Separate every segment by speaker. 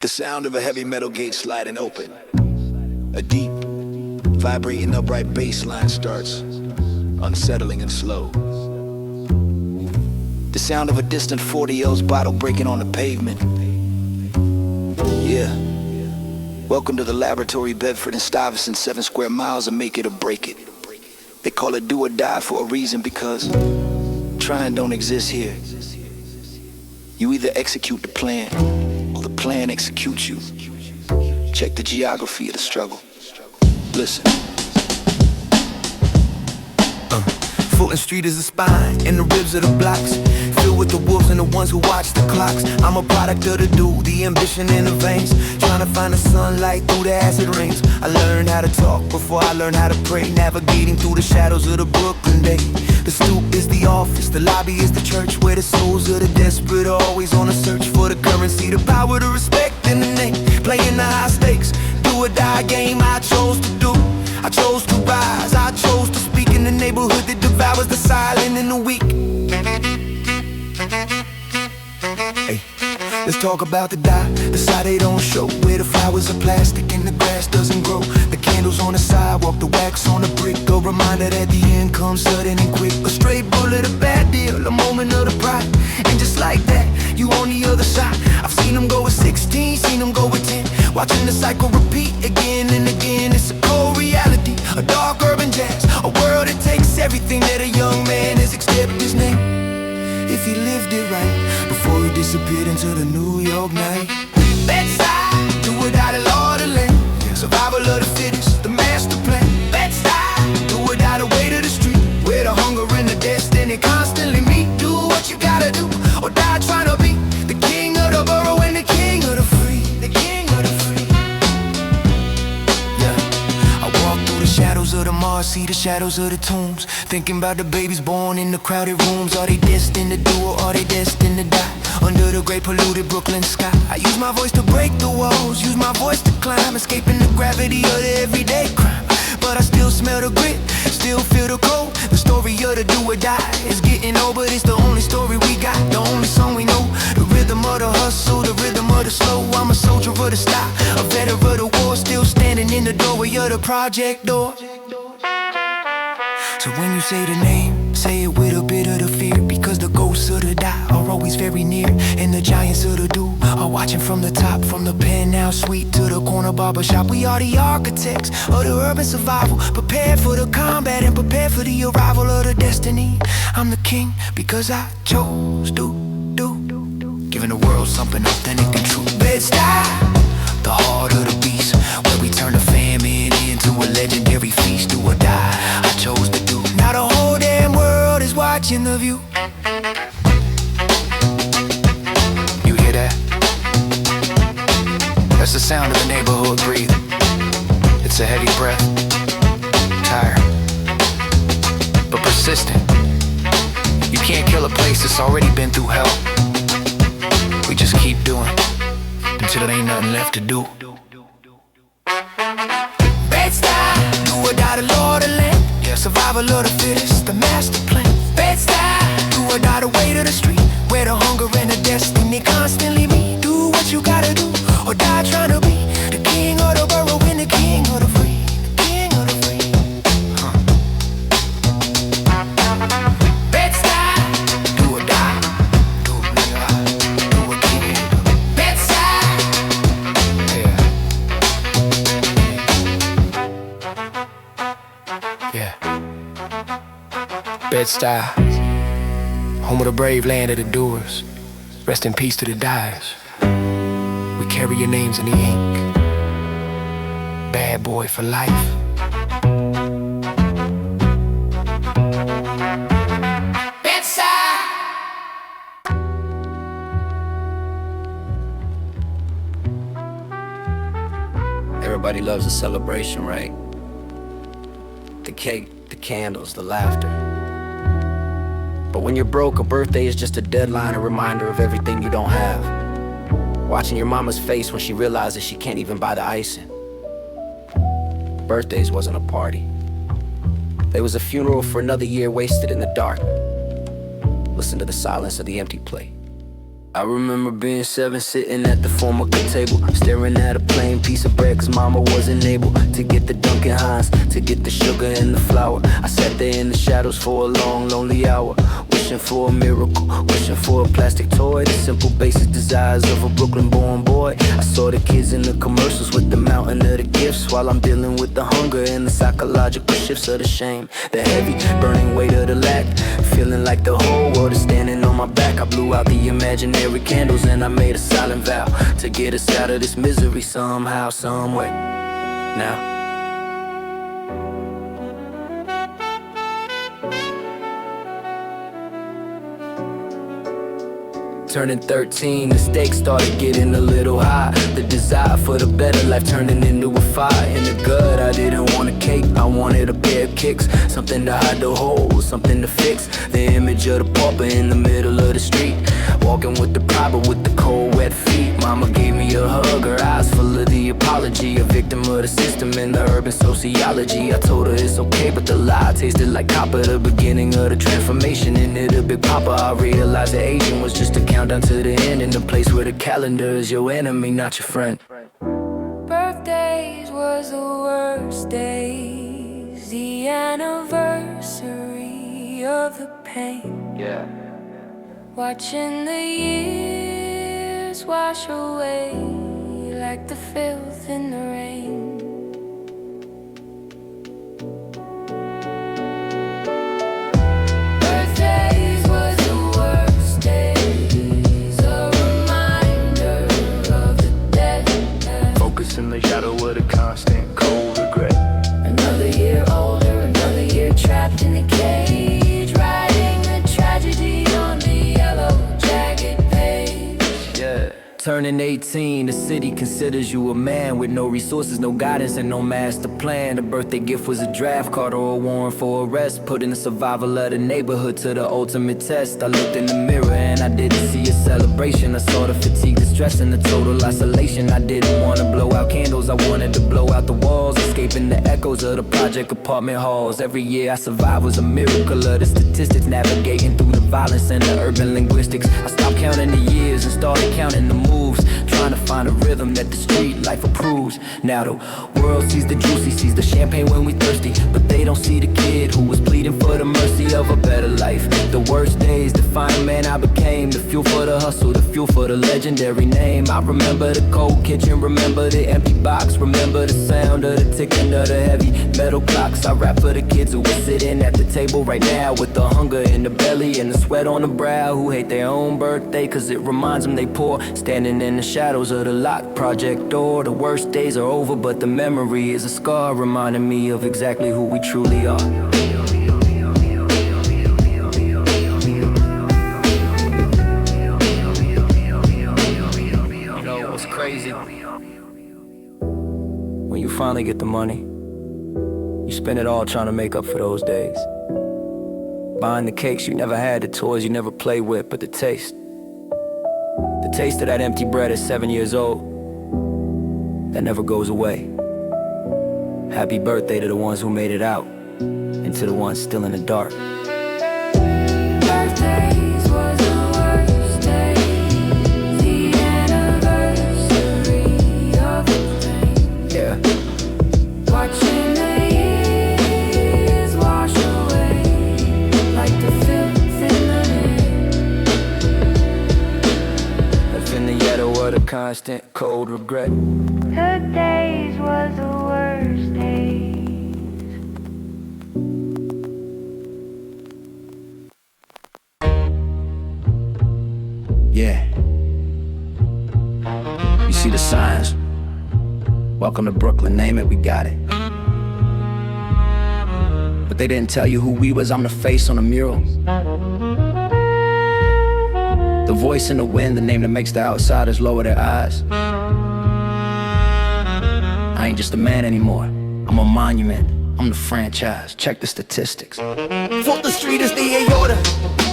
Speaker 1: The sound of a heavy metal gate sliding open. A deep, vibrating upright bass line starts, unsettling and slow. The sound of a distant 40L's bottle breaking on the pavement. Yeah. Welcome to the laboratory, Bedford and Stuyvesant, 7 square miles of make it or break it. They call it do or die for a reason, because trying don't exist here. You either execute the plan, or the plan executes you. Check the geography of the struggle. Listen.
Speaker 2: Fulton Street is a spine, and the ribs of the blocks filled with the wolves and the ones who watch the clocks. I'm a product of the dew, the ambition in the veins, trying to find the sunlight through the acid rains. I learned how to talk before I learned how to pray, navigating through the shadows of the Brooklyn day. The stoop is the office, the lobby is the church, where the souls of the desperate are always on a search for the currency, the power, the respect, and the name. Playing the high stakes, do or die game I chose to do. I chose to rise, I chose to speak in the neighborhood that devours the silent and the weak. Hey, let's talk about the die, the side they don't show, where the flowers are plastic and the grass doesn't grow. The candles on the sidewalk, the wax on the brick, a reminder that the end comes sudden and quick. A straight bullet, a bad deal, a moment of the pride, and just like that, you on the other side. I've seen them go with 16, seen them go with 10, watching the cycle repeat again and again. It's a cold reality, a dark urban jazz, a world that takes everything that a young man is, except his name. If he lived it right, before he disappeared into the New York night. Bedside, do or die, the law of the land, survival of the fittest, the master plan. Bedside, do or die, the way to the street, where the hunger and the destiny constantly meet. Do what you gotta do, or die trying to be the king of the borough and the king of the free. The king of the free. Yeah, I walk through the shadows of the Mars, see the shadows of the tombs, thinking about the babies born in the crowded rooms. Are they destined to do or are they destined to die under the great polluted Brooklyn sky? I use my voice to break the walls, use my voice to climb, escaping the gravity of the everyday crime. But I still smell the grit, still feel the cold. The story of the do or die is getting old, but it's the only story we got, the only song we know. The rhythm of the hustle, the rhythm of the slow. I'm a soldier of the style, a veteran of the war, still standing in the doorway of the project door. So when you say the name, say it with a bit of the fear, because the ghosts of the die are always very near, and the giants of the do are watching from the top, from the penthouse suite to the corner barbershop. We are the architects of the urban survival, prepared for the combat and prepared for the arrival of the destiny. I'm the king because I chose to do, giving the world something authentic and true. Bed-Stuy, the heart of the beast, where we turn the famine into a legendary feast. Do or die, I chose to do. Now the whole damn world is watching the view. You hear that? That's the sound of the neighborhood breathing. It's a heavy breath, tired, but persistent. You can't kill a place that's already been through hell. We just keep doing until there ain't nothing left to do. Bed-Stuy, do or die, the law of the land, yeah, survival of the fittest, the master plan. Bed-Stuy, do or die, the way to the street, where the hunger and the destiny constantly meet. Do what you gotta do, or die trying to be the king of the borough and the king of the free. The king of the free. Bed-Stuy, do or die, do again. Bed-Stuy, yeah. Bed-Stuy, home of the brave, land of the doers. Rest in peace to the dyers. We carry your names in the ink. Bad boy for life. Bed-Stuy.
Speaker 3: Everybody loves a celebration, right? The cake, the candles, the laughter. But when you're broke, a birthday is just a deadline, a reminder of everything you don't have. Watching your mama's face when she realizes she can't even buy the icing. Birthdays wasn't a party. They was a funeral for another year wasted in the dark. Listen to the silence of the empty plate. I remember being 7, sitting at the former table, staring at a plain piece of bread, cause mama wasn't able to get the Dunkin' Hines, to get the sugar and the flour. I sat there in the shadows for a long, lonely hour, wishing for a miracle, wishing for a plastic toy, the simple basic desires of a Brooklyn-born boy. I saw the kids in the commercials with the mountain of the gifts, while I'm dealing with the hunger and the psychological shifts of the shame, the heavy, burning weight of the lack, feeling like the whole world is standing on my back. I blew out the imaginary candles and I made a silent vow to get us out of this misery somehow, some way. Now turning 13, the stakes started getting a little high. The desire for the better life turning into a fire in the gut. I didn't want a cake, I wanted a pair of kicks, something to hide the hole, something to fix the image of the pauper in the middle of the street, walking with the pride but with the cold wet feet. Mama gave me a hug, her eyes full of the apology, a victim of the system and the urban sociology. I told her it's okay, but the lie tasted like copper, the beginning of the transformation into the big papa. I realized that aging was just a countdown to the end, in the place where the calendar is your enemy, not your friend.
Speaker 4: Birthdays was the worst days, the anniversary of the pain.
Speaker 3: Yeah.
Speaker 4: Watching the years wash away like the filth in the rain. Birthdays was the worst days, a reminder of the dead.
Speaker 3: Focus in the shadow of the constant cold regret.
Speaker 4: Another year older, another year trapped in the cage, writing the tragedy on the yellow jagged page.
Speaker 3: Yeah. Turning 18, the city considers you a man with no resources, no guidance, and no master plan. The birthday gift was a draft card or a warrant for arrest, putting the survival of the neighborhood to the ultimate test. I looked in the mirror and I didn't see a celebration. I saw the fatigue, the stress, and the total isolation. I didn't want to blow out candles, I wanted to blow out the walls, escaping the echoes of the project apartment halls. Every year I survived was a miracle of the statistics, navigating through the violence and the urban linguistics. I stopped counting the years and started counting the moves, trying to find a rhythm that the street life approves. Now the world sees the juicy, sees the champagne when we thirsty, but they don't see the kid who was pleading for the mercy of a better life. The worst days define the man I became, the fuel for the hustle, the fuel for the legendary name. I remember the cold kitchen, remember the empty box, remember the sound of the ticking of the heavy metal clocks. I rap for the kids who are sitting at the table right now with the hunger in the belly and the sweat on the brow, who hate their own birthday cause it reminds them they poor, standing in the shadows of the locked project door. The worst days are over, but the memory is a scar, reminding me of exactly who we truly are. You know what's crazy? When you finally get the money, you spend it all trying to make up for those days. Buying the cakes you never had, the toys you never played with, but the taste of that empty bread at 7 years old, that never goes away. Happy birthday to the ones who made it out, and to the ones still in the dark.
Speaker 4: Birthdays was the worst days, the anniversary of the pain.
Speaker 3: Yeah.
Speaker 4: Watching the years wash away like the filth in the rain.
Speaker 3: Left in the ghetto of the constant cold regret.
Speaker 4: Birthdays was the worst days.
Speaker 3: Yeah. You see the signs. Welcome to Brooklyn, name it, we got it. But they didn't tell you who we was, I'm the face on the mural. The voice in the wind, the name that makes the outsiders lower their eyes. I ain't just a man anymore, I'm a monument, I'm the franchise, check the statistics.
Speaker 2: 4th Street is the aorta.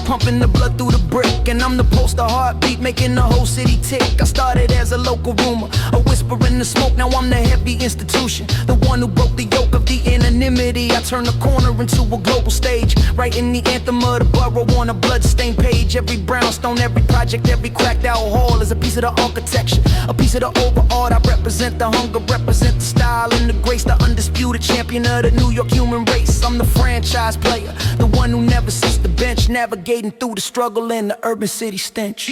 Speaker 2: pumping the blood through the brick. And I'm the poster heartbeat, making the whole city tick. I started as a local rumor, a whisper in the smoke. Now I'm the heavy institution, the one who broke the yoke of the anonymity. I turned the corner into a global stage, writing the anthem of the borough on a bloodstained page. Every brownstone, every project, every cracked out hall is a piece of the architecture, a piece of the overall. I represent the hunger, represent the style and the grace, the undisputed champion of the New York human race. I'm the franchise player, the one who never sits the bench, navigating through the struggle and the urban city stench.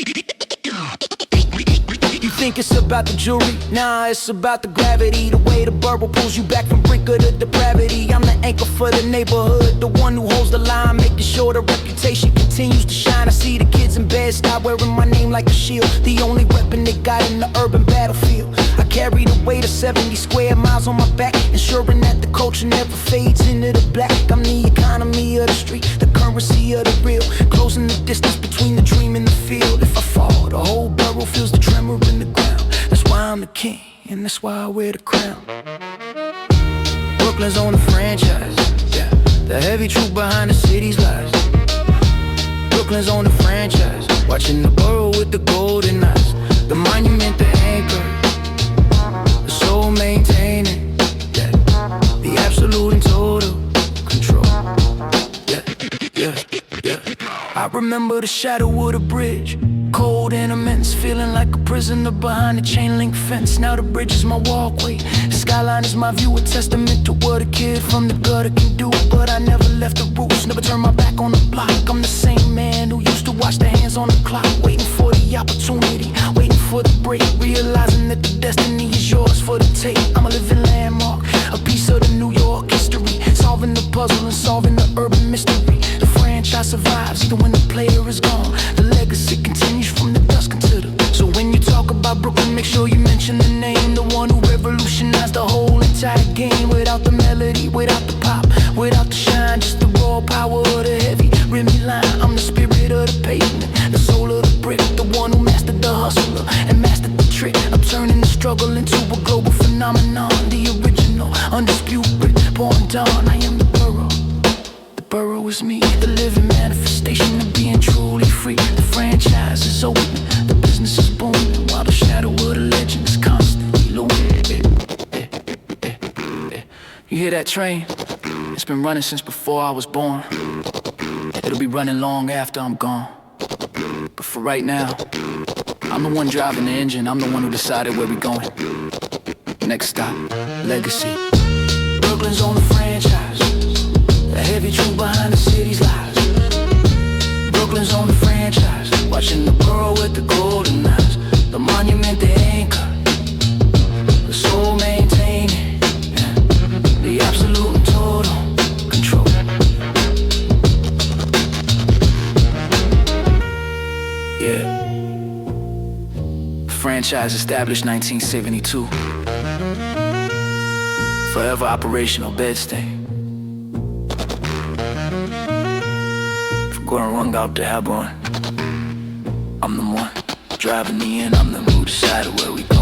Speaker 2: You think it's about the jewelry? Nah, it's about the gravity, the way the borough pulls you back from brink of the depravity. I'm the anchor for the neighborhood, the one who holds the line, making sure the reputation continues to shine. I see the kids in bed stop wearing my name like a shield, the only weapon they got in the urban battlefield. I carry the weight of 70 square miles on my back, ensuring that the culture never fades into the black. I'm the economy of the street, the currency of the real, closing the distance between the dream and the field. If I fall, the whole borough feels the tremor in the ground. That's why I'm the king, and that's why I wear the crown. Brooklyn's on the franchise, yeah, the heavy truth behind the city's lies. Brooklyn's on the franchise, watching the borough with the golden eyes. The monument, the anchor, the soul maintaining, yeah, the absolute and total control. Yeah, yeah, yeah. I remember the shadow of the bridge, cold and immense, feeling like a prisoner behind a chain link fence. Now the bridge is my walkway, the skyline is my view, a testament to what a kid from the gutter can do. But I never left the roots, never turned my back on the block. I'm the same man who used to watch the hands on the clock, waiting for the opportunity, waiting for the break, realizing that the destiny is yours for the take. I'm a living landmark, a piece of the New York history, solving the puzzle and solving the urban mystery. The franchise survives even when the player is gone, the legacy continues from the dusk into the. So when you talk about Brooklyn, make sure you mention the name, the one who revolutionized the whole entire game. Without the melody, without the pop, without the shine, just the raw power of the heavy Remy line. I'm the spirit of the pavement, the soul of the brick, the one who mastered the hustler and mastered the trick. I'm turning the struggle into a global phenomenon, the original, undisputed, born dawn. I am the borough. The borough is me, the living manifestation of being truly free. The franchise is open, the business is booming, while the shadow of the legend is constantly looming. You hear that train? It's been running since before I was born. It'll be running long after I'm gone. But for right now, I'm the one driving the engine, I'm the one who decided where we going. Next stop, legacy. Brooklyn's on the franchise, the heavy truth behind the city's lies. Brooklyn's on the franchise, watching the borough with the golden eyes. The monument, the anchor, the soul maintaining, yeah, the absolute and total control. Yeah. Franchise established 1972. Forever operational bedstay. Going rung out to Hebron. I'm the one driving the end, I'm the one who decided where we go.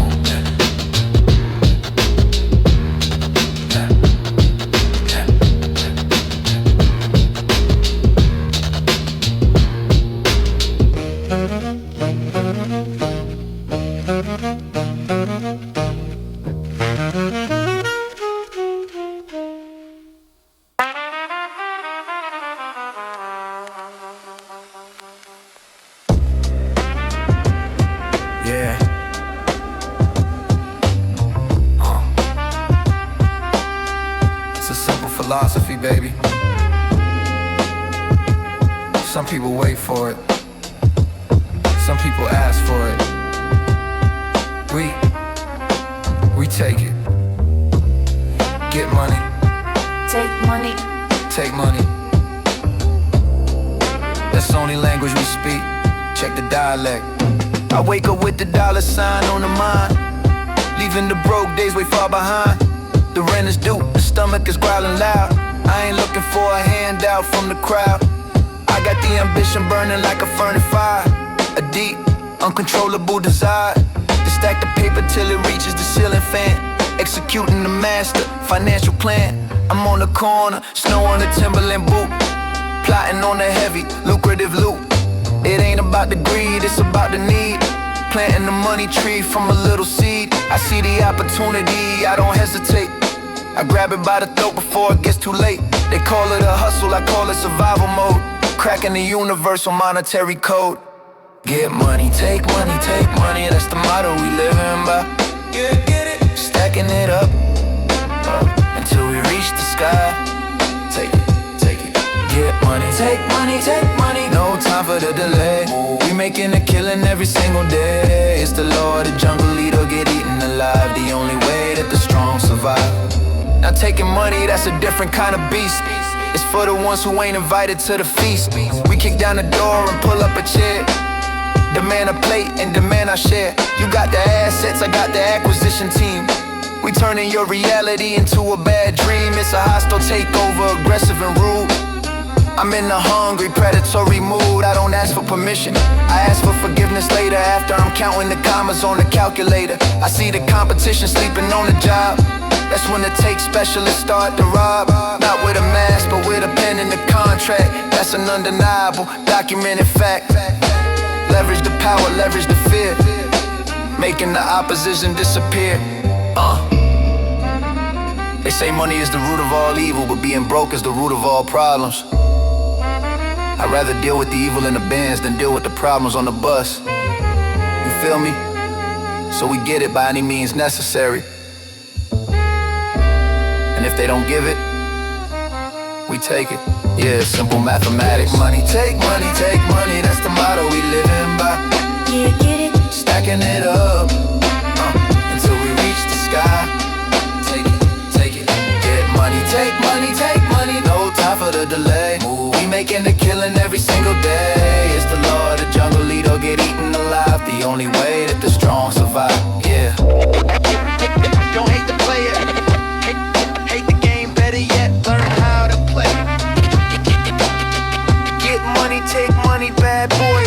Speaker 5: Philosophy, baby. Some people wait for it, some people ask for it. We take it. Get money.
Speaker 4: Take money.
Speaker 5: Take money. That's the only language we speak. Check the dialect. I wake up with the dollar sign on the mind, leaving the broke days way far behind. The rent is due, the stomach is growling loud. I ain't looking for a handout from the crowd. I got the ambition burning like a furnace fire, a deep, uncontrollable desire to stack the paper till it reaches the ceiling fan. Executing the master financial plan. I'm on the corner, snow on the Timberland boot. plotting on the heavy, lucrative loot. It ain't about the greed, it's about the need. Planting the money tree from a little seed. I see the opportunity, I don't hesitate. I grab it by the throat before it gets too late. They call it a hustle, I call it survival mode. Cracking the universal monetary code. Get money, take money, that's the motto we living by. Get it, stacking it up until we reach the sky. Take it. Get money, take money, no time for the delay. We making a killing every single day. It's the law of the jungle, lead or get eaten alive. The only way that the strong survive. Now taking money, that's a different kind of beast. It's for the ones who ain't invited to the feast. We kick down the door and pull up a chair. Demand a plate and demand our share. You got the assets, I got the acquisition team. We turning your reality into a bad dream. It's a hostile takeover, aggressive and rude. I'm in a hungry, predatory mood. I don't ask for permission, I ask for forgiveness later. After I'm counting the commas on the calculator. I see the competition sleeping on the job. That's when the take specialists start to rob. Not with a mask, but with a pen in the contract. That's an undeniable, documented fact. Leverage the power, leverage the fear, making the opposition disappear. They say money is the root of all evil, but being broke is the root of all problems. I'd rather deal with the evil in the Benz than deal with the problems on the bus. You feel me? So we get it by any means necessary. And if they don't give it, we take it. Yeah, simple mathematics. Money, take money, that's the motto we living by.
Speaker 4: Yeah, get it.
Speaker 5: Stacking it up until we reach the sky. Take it. Get money, take money, no time for the delay. We making a killing every single day. It's the law of the jungle, lead or get eaten alive. The only way that the strong survive. Yeah.
Speaker 1: Don't hate the player, hate the game, better yet, learn how to play. Get money, take money, bad boy.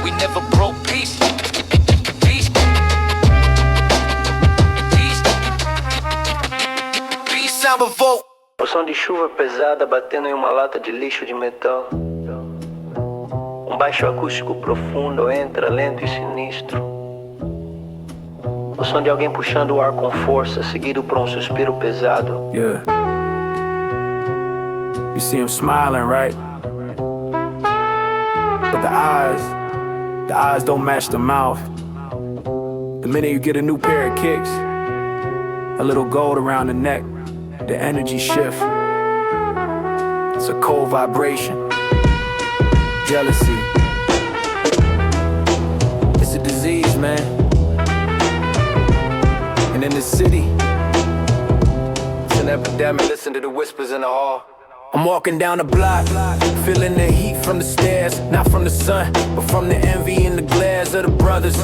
Speaker 1: We never broke peace. Peace, samba vote.
Speaker 3: O som de chuva pesada batendo em uma lata de lixo de metal. Baixo acústico profundo entra lento e sinistro. O som de alguém puxando o ar com força, seguido por suspiro pesado.
Speaker 6: Yeah. You see him smiling, right? But the eyes don't match the mouth. The minute you get a new pair of kicks, a little gold around the neck, the energy shift. It's a cold vibration. Jealousy. It's a disease, man. And in the city, it's an epidemic. Listen to the whispers in the hall. I'm walking down the block, feeling the heat from the stairs. Not from the sun, but from the envy and the glares of the brothers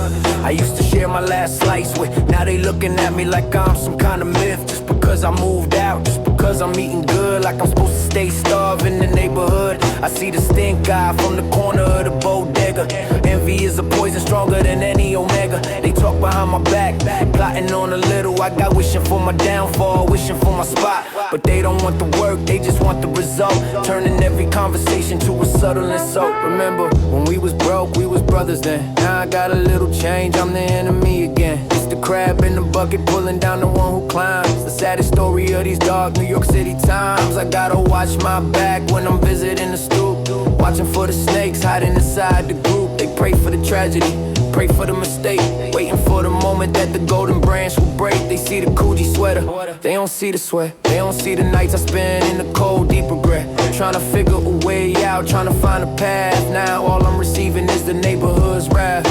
Speaker 6: I used to share my last slice with. Now they looking at me like I'm some kind of myth. Just because I moved out, just because I'm eating good, like I'm supposed to stay starved in the neighborhood. I see the stink eye from the corner of the bodega. Envy is a poison stronger than any omega. They talk behind my back, plotting on a little. I got wishing for my downfall, wishing for my spot. But they don't want the work, they just want the result. Turning every conversation to a subtle insult. Remember, when we was broke, we was brothers then. Now I got a little change, I'm the enemy again. It's the crab in the bucket, pulling down the one who climbs. The saddest story of these dark New York City times. I gotta watch my back when I'm visiting the stoop. Watching for the snakes hiding inside the group. They pray for the tragedy, pray for the mistake, waiting for the moment that the golden branch will break. They see the Coogee sweater, they don't see the sweat. They don't see the nights I spend in the cold, deep regret. Trying to figure a way out, trying to find a path. Now all I'm receiving is the neighborhood's wrath.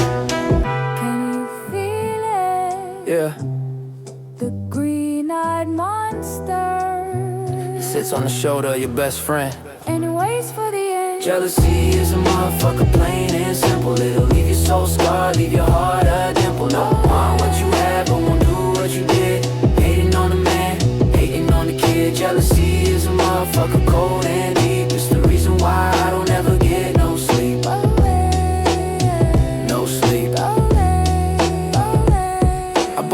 Speaker 4: Can you feel it?
Speaker 6: Yeah,
Speaker 4: The green-eyed monster
Speaker 6: sits on the shoulder of your best friend.
Speaker 4: and it waits for the end.
Speaker 3: Jealousy is a motherfucker, plain and simple. It'll leave your soul scarred, leave your heart a dimple. No want what you have, but won't do what you did. Hating on the man, hating on the kid. Jealousy is a motherfucker, cold and deep. It's the reason why I don't ever get no sleep. No sleep.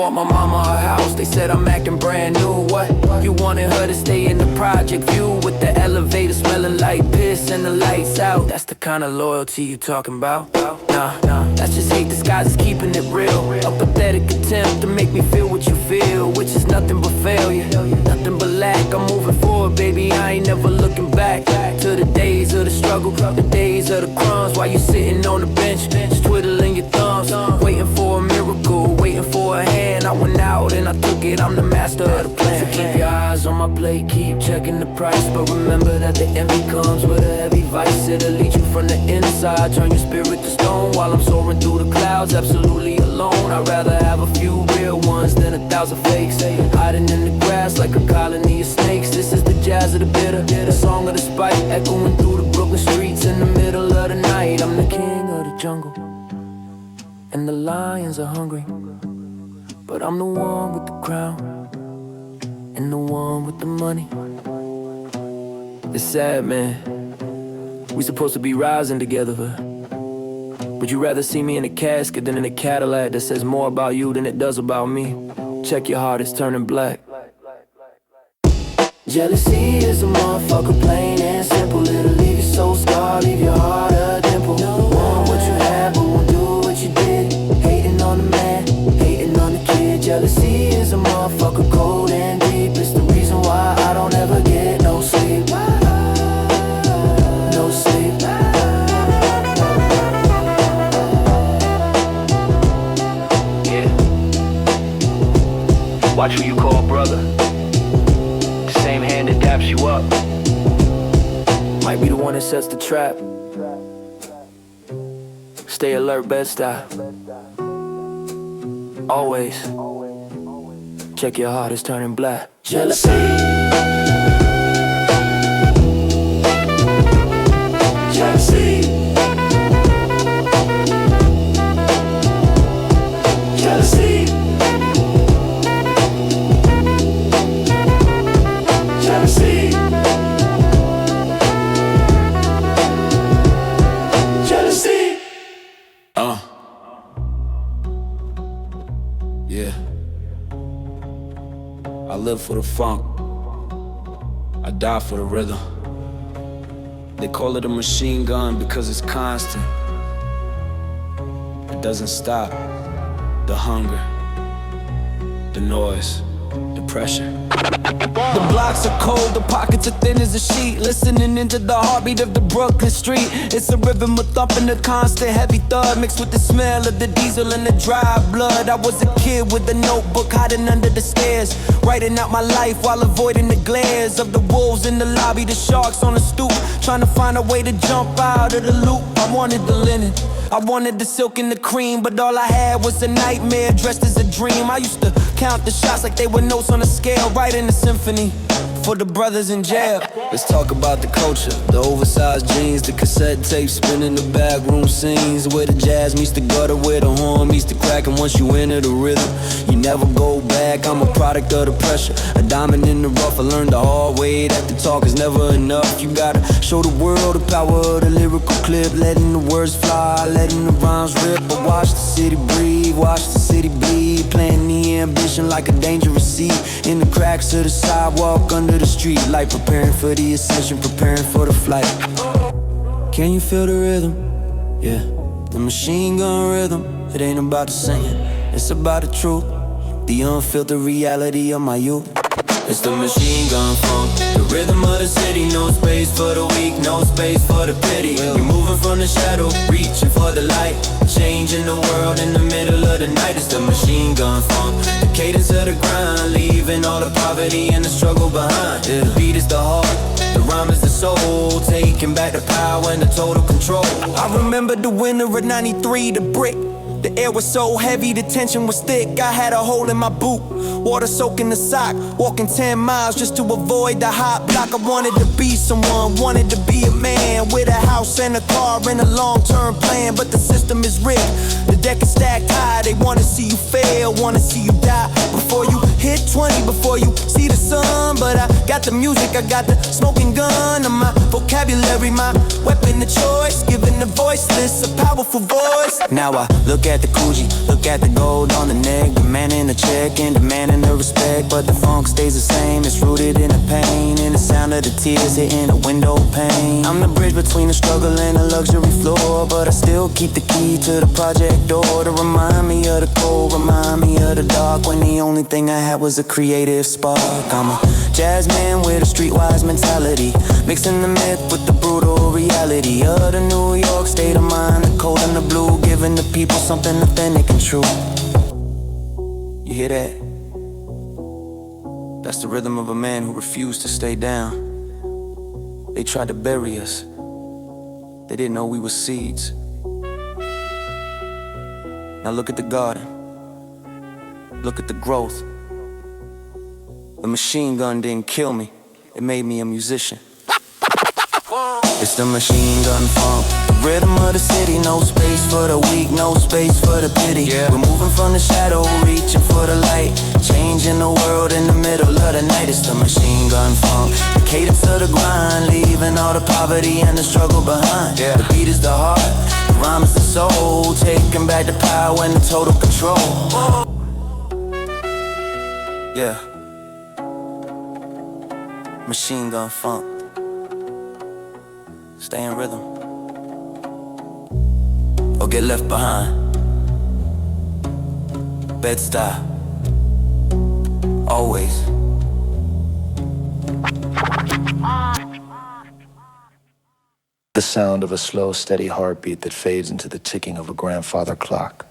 Speaker 6: bought my mama a house. They said I'm acting brand new. What? You wanted her to stay in the project view with the elevator smelling like piss and the lights out. That's the kind of loyalty you talking about? Nah, that's just hate disguised as keeping it real. A pathetic attempt to make me feel what you feel, which is nothing but failure, nothing but lack. I'm moving forward, baby, I ain't never looking back. To the days of the struggle, the days of the crumbs, while you sitting on the bench, just twiddling your thumbs, waiting for a miracle, waiting for a hand. I went out and I took it, I'm the master of the plan. So keep your eyes on my plate, keep checking the price, but remember that the envy comes with a heavy vice. It'll lead you from the inside, turn your spirit to stone. While I'm soaring through the clouds, absolutely alone. I'd rather have a few real ones than 1,000 fakes, hiding in the grass like a colony of snakes. This is the jazz of the bitter, the song of the spite, echoing through the Brooklyn streets in the middle of the night. I'm the king of the jungle, and the lions are hungry, but I'm the one with the crown, and the one with the money. It's sad, man. We supposed to be rising together, but would you rather see me in a casket than in a Cadillac that says more about you than it does about me? Check your heart, it's turning black. Jealousy is a motherfucker, plain and simple. It'll leave you so scarred, leave your heart a dimple. Want what you have, but won't do what you did. Hating on the man, hating on the kid. Jealousy is a motherfucker, cold and deep. It's the reason why I don't ever get no sleep. No sleep. Watch who you call brother. The same hand that daps you up might be the one that sets the trap. Stay alert, Bed-Stuy. Always check your heart, it's turning black. Jealousy. Jealousy. Jealousy. Jealousy. Jealousy. Yeah. I live for the funk. I die for the rhythm. They call it a machine gun because it's constant. It doesn't stop. The hunger, the noise, the pressure. The blocks are cold, the pockets are thin as a sheet. Listening into the heartbeat of the Brooklyn street. It's a rhythm of thumping, a constant heavy thud, mixed with the smell of the diesel and the dry blood. I was a kid with a notebook hiding under the stairs, writing out my life while avoiding the glares of the wolves in the lobby, the sharks on the stoop, trying to find a way to jump out of the loop. I wanted the linen, I wanted the silk and the cream, but all I had was a nightmare dressed as a dream. I used to count the shots like they were notes on a scale, writing a symphony for the brothers in jail. Let's talk about the culture, the oversized jeans, the cassette tapes spinning the backroom scenes, where the jazz meets the gutter, where the horn meets the crack, and once you enter the rhythm, you never go back. I'm a product of the pressure, a diamond in the rough. I learned the hard way that the talk is never enough. You gotta show the world the power of the lyrical clip, letting the words fly, letting the rhymes rip. I watch the city breathe, watch the city bleed, planting the ambition like a dangerous seed in the cracks of the sidewalk, under the street light, preparing for the ascension, preparing for the flight. Can you feel the rhythm? Yeah, the machine gun rhythm. It ain't about the singing, it's about the truth, the unfiltered reality of my youth. It's the machine gun funk, the rhythm of the city. No space for the weak, no space for the pity. You're moving from the shadow, reaching for the light, changing the world in the middle of the night. It's the machine gun funk, the cadence of the grind, leaving all the poverty and the struggle behind. The beat is the heart, the rhyme is the soul, taking back the power and the total control. I remember the winter of '93, the brick. The air was so heavy, the tension was thick. I had a hole in my boot, water soaking the sock, walking 10 miles just to avoid the hot block. I wanted to be someone, wanted to be a man, with a house and a car and a long-term plan. But the system is rigged, the deck is stacked high. They wanna see you fail, wanna see you die before you hit 20, before you see the
Speaker 2: sun, but I got the music, I got the smoking gun. And my vocabulary, my weapon of choice, giving the voiceless a powerful voice. Now I look at the Coogee, look at the gold on the neck, demanding a check and demanding the respect. But the funk stays the same, it's rooted in the pain, in the sound of the tears hitting the window pane. I'm the bridge between the struggle and the luxury floor, but I still keep the key to the project door to remind me of the cold, remind me of the dark, when the only thing I had was a creative spark. I'm a jazz man with a streetwise mentality, mixing the myth with the brutal reality of the New York state of mind, the cold and the blue, giving the people something authentic and true. You hear that? That's the rhythm of a man who refused to stay down. They tried to bury us. They didn't know we were seeds. Now look at the garden. Look at the growth. The machine gun didn't kill me. It made me a musician. It's the machine gun funk, the rhythm of the city. No space for the weak, no space for the pity. We're moving from the shadow, reaching for the light, changing the world in the middle of the night. It's the machine gun funk, the cadence of the grind, leaving all the poverty and the struggle behind. The beat is the heart, the rhyme is the soul, taking back the power and the total control. Yeah, machine gun funk. Stay in rhythm or get left behind. Bed-Stuy, always.
Speaker 1: The sound of a slow, steady heartbeat that fades into the ticking of a grandfather clock.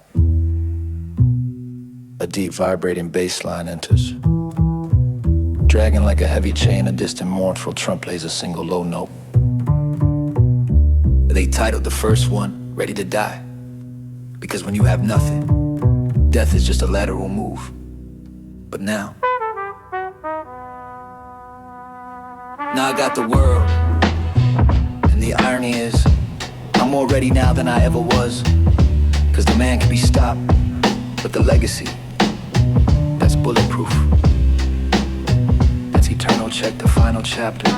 Speaker 1: A deep, vibrating bass line enters. Dragging like a heavy chain, a distant, mournful trump plays a single low note. They titled the first one, Ready to Die. Because when you have nothing, death is just a lateral move. But now I got the world. And the irony is, I'm more ready now than I ever was. Cause the man can be stopped, but the legacy, that's bulletproof. That's eternal, check the final chapter.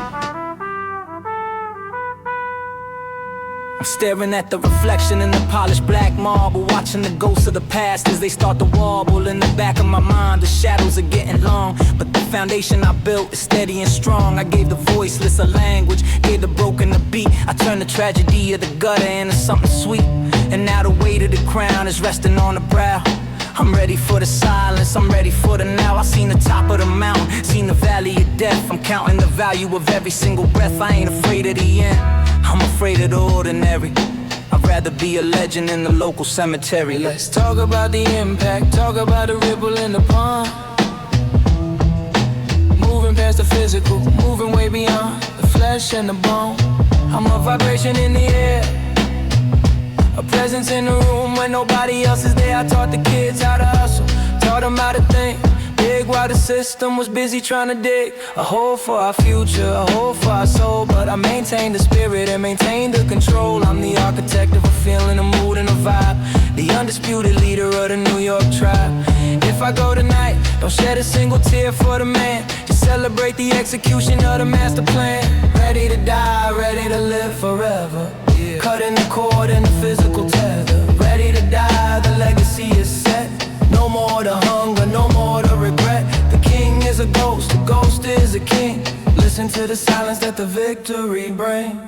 Speaker 7: I'm staring at the reflection in the polished black marble, watching the ghosts of the past as they start to wobble. In the back of my mind, the shadows are getting long, but the foundation I built is steady and strong. I gave the voiceless a language, gave the broken a beat. I turned the tragedy of the gutter into something sweet, and now the weight of the crown is resting on the brow. I'm ready for the silence, I'm ready for the now. I seen the top of the mountain, seen the valley of death. I'm counting the value of every single breath. I ain't afraid of the end, I'm afraid of the ordinary. I'd rather be a legend in the local cemetery.
Speaker 6: Let's talk about the impact, talk about the ripple in the pond. Moving past the physical, moving way beyond the flesh and the bone. I'm a vibration in the air, a presence in the room when nobody else is there. I taught the kids how to hustle, taught them how to think big while the system was busy trying to dig a hole for our future, a hole for our soul. But I maintained the spirit and maintained the control. I'm the architect of a feeling, a mood and a vibe, the undisputed leader of the New York tribe. If I go tonight, don't shed a single tear for the man, just celebrate the execution of the master plan. Ready to die, ready to live forever, cutting the cord and the physical tether. Ready to die, the legacy is set. No more the hunger, no more the regret. The king is a ghost, the ghost is a king. Listen to the silence that the victory brings.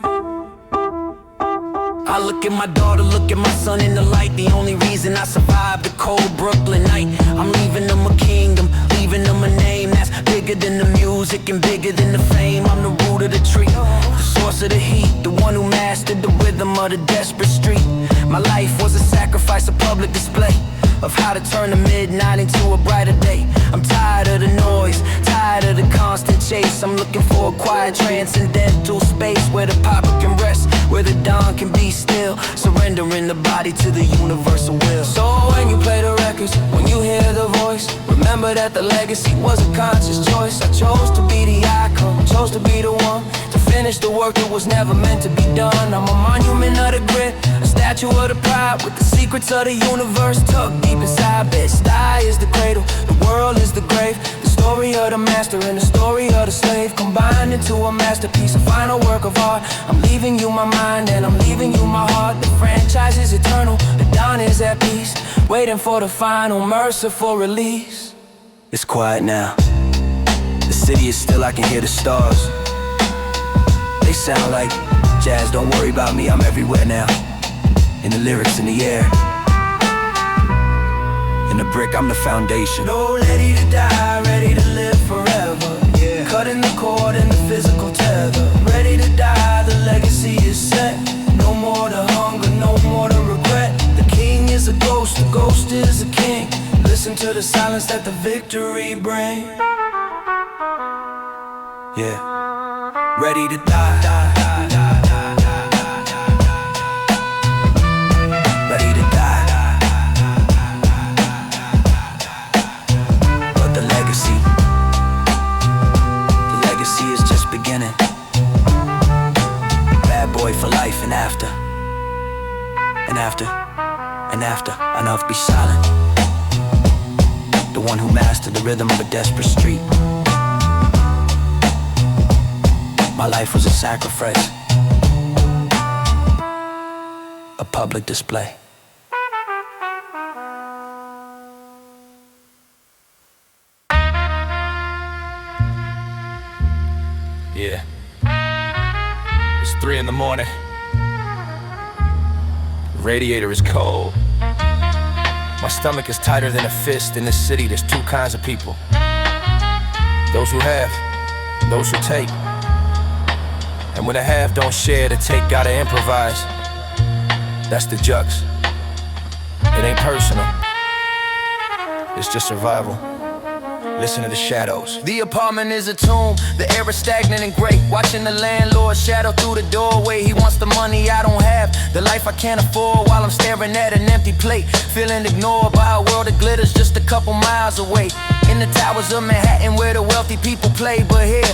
Speaker 7: I look at my daughter, look at my son in the light. The only reason I survived the cold Brooklyn night. I'm leaving them a kingdom, leaving them a name that's bigger than the music and bigger than the fame. I'm the root of the tree, the source of the heat, the one who mastered the rhythm of the desperate street. My life was a sacrifice, a public display of how to turn the midnight into a brighter day. I'm tired of the noise, tired of the constant chase. I'm looking for a quiet, transcendental space where the papa can rest, where the dawn can be still, surrendering the body to the universal will.
Speaker 6: So when you play the records, when you hear the voice, remember that the legacy was a conscious choice. I chose to be the icon, chose to be the one to finish the work that was never meant to be done. I'm a monument of the grit, a statue of the pride, with the secrets of the universe tucked deep inside. Bed-Stuy is the cradle, the world is the grave, the story of the master and the story
Speaker 5: turned into a masterpiece, a final work of art. I'm leaving you my mind and I'm leaving you my heart. The franchise is eternal, the dawn is at peace, waiting for the final merciful release. It's quiet now, the city is still, I can hear the stars. They sound like jazz, don't worry about me, I'm everywhere now. In the lyrics, in the air, in the brick, I'm the foundation. No, ready to die, ready to live forever. Yeah. Cutting the cord and the physical tether. Ready to die, the legacy is set. No more to hunger, no more to regret. The king is a ghost, the ghost is a king. Listen to the silence that the victory brings. Yeah. Ready to die. Ready to die. But the legacy is just beginning. Bad boy for life and after. And after, and after, enough be silent. The one who mastered the rhythm of a desperate street. My life was a sacrifice, a public display.
Speaker 6: Yeah. It's 3 in the morning. The radiator is cold. My stomach is tighter than a fist. In this city, there's 2 kinds of people. Those who have, those who take. And when the have don't share, the take gotta improvise. That's the jux. It ain't personal, it's just survival. Listen to the shadows. The apartment is a tomb, the air is stagnant and great. Watching the landlord shadow through the doorway. He wants the money I don't have, the life I can't afford, while I'm staring at an empty plate. Feeling ignored by a world that glitters just a couple miles away. In the towers of Manhattan where the wealthy people play. But here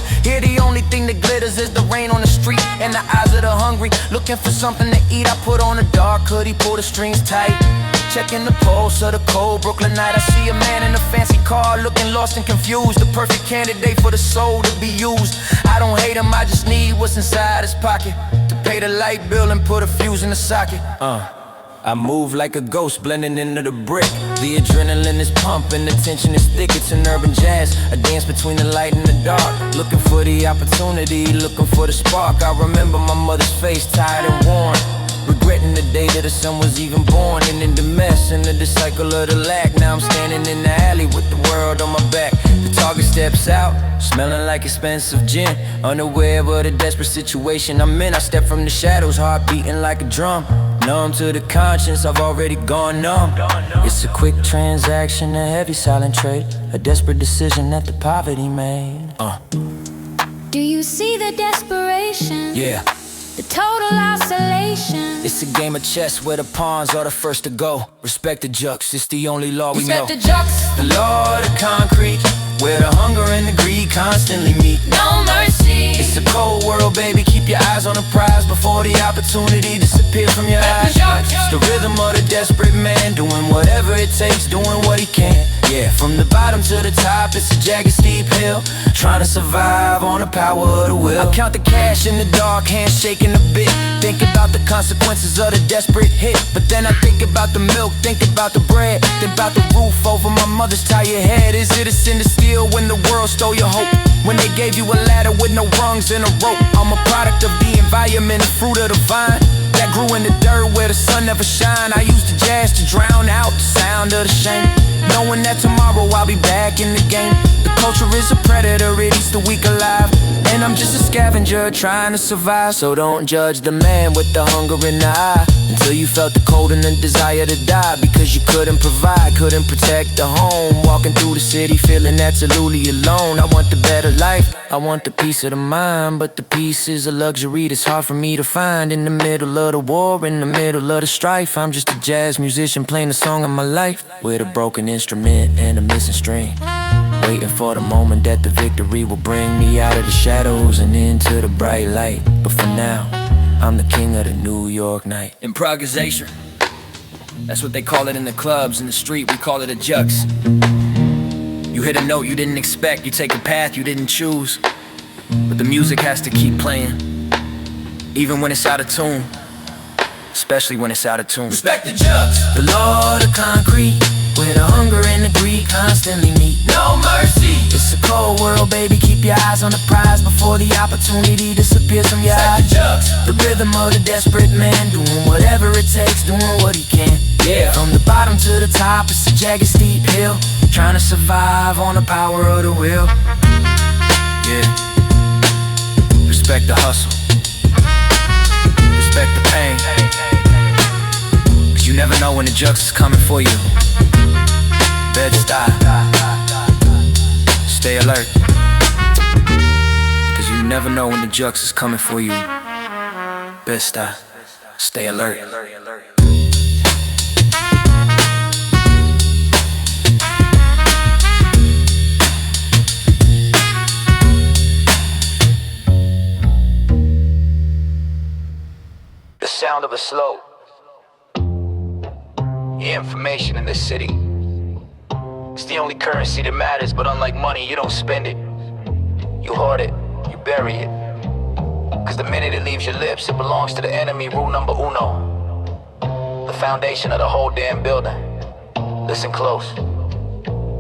Speaker 6: the only thing that glitters is the rain on the street and the eyes of the hungry. Looking for something to eat, I put on a dark hoodie, pull the strings tight. Checking the pulse of the cold Brooklyn night. I see a man in a fancy car looking lost and confused. The perfect candidate for the soul to be used. I don't hate him, I just need what's inside his pocket to pay the light bill and put a fuse in the socket. I move like a ghost blending into the brick. The adrenaline is pumping, the tension is thick. It's an urban jazz, a dance between the light and the dark. Looking for the opportunity, looking for the spark. I remember my mother's face, tired and worn, regretting the day that her son was even born. And in the mess, into the cycle of the lack. Now I'm standing in the alley with the world on my back. The target steps out, smelling like expensive gin. Unaware of the desperate situation I'm in. I step from the shadows, heart beating like a drum. Numb to the conscience, I've already gone numb. It's a quick transaction, a heavy silent trade. A desperate decision that the poverty made.
Speaker 4: Do you see the desperation?
Speaker 5: Yeah.
Speaker 4: The total isolation.
Speaker 5: It's a game of chess where the pawns are the first to go. Respect the jux, it's the only law we know.
Speaker 4: Respect the jux.
Speaker 5: The law of the concrete, where the hunger and the greed constantly meet.
Speaker 4: No mercy.
Speaker 5: It's a cold world, baby, keep your eyes on the prize before the opportunity disappears from your eyes. It's the rhythm of the desperate man, doing whatever it takes, doing what he can. Yeah, from the bottom to the top, it's a jagged steep hill, trying to survive on the power of the will. I count the cash in the dark, hands shaking a bit. Think about the consequences of the desperate hit. But then I think about the milk, think about the bread, think about the roof over my mother's tired head. Is it a sin to steal when the world stole your hope? When they gave you a ladder with no rungs and a rope? I'm a product of the environment, the fruit of the vine that grew in the dirt where the sun never shine. I used the jazz to drown out the sound of the shame, knowing that tomorrow I'll be back in the game. The culture is a predator, it eats the weak alive, and I'm just a scavenger trying to survive. So don't judge the man with the hunger in the eye until you felt the cold and the desire to die, because you couldn't provide, couldn't protect the home. Walking through the city feeling absolutely alone. I want the better life, I want the peace of the mind, but the peace is a luxury that's hard for me to find. In the middle of the war, in the middle of the strife, I'm just a jazz musician playing the song of my life, with a broken instrument and a missing string, waiting for the moment that the victory will bring me out of the shadows and into the bright light. But for now, I'm the king of the New York night. Improvisation, that's what they call it in the clubs. In the street, we call it a jux. You hit a note you didn't expect, you take a path you didn't choose. but the music has to keep playing, even when it's out of tune, especially when it's out of tune.
Speaker 6: Respect the jugs.
Speaker 5: The Lord of concrete, where the hunger and the greed constantly meet.
Speaker 6: No mercy.
Speaker 5: It's a cold world, baby, keep your eyes on the prize before the opportunity disappears from your eyes. The rhythm of the desperate man, doing whatever it takes, doing what he can.
Speaker 6: Yeah.
Speaker 5: From the bottom to the top, it's a jagged steep hill, trying to survive on the power of the will. Yeah. Respect the hustle, respect the pain, 'cause you never know when the jugs is coming for you. Bed-Stuy, stay alert, 'cause you never know when the jugs is coming for you. Bed-Stuy, stay alert.
Speaker 3: The sound of a slow. Information in the city. It's the only currency that matters, but unlike money, you don't spend it. You hoard it, you bury it. 'Cause the minute it leaves your lips, it belongs to the enemy. Rule number uno. The foundation of the whole damn building. Listen close,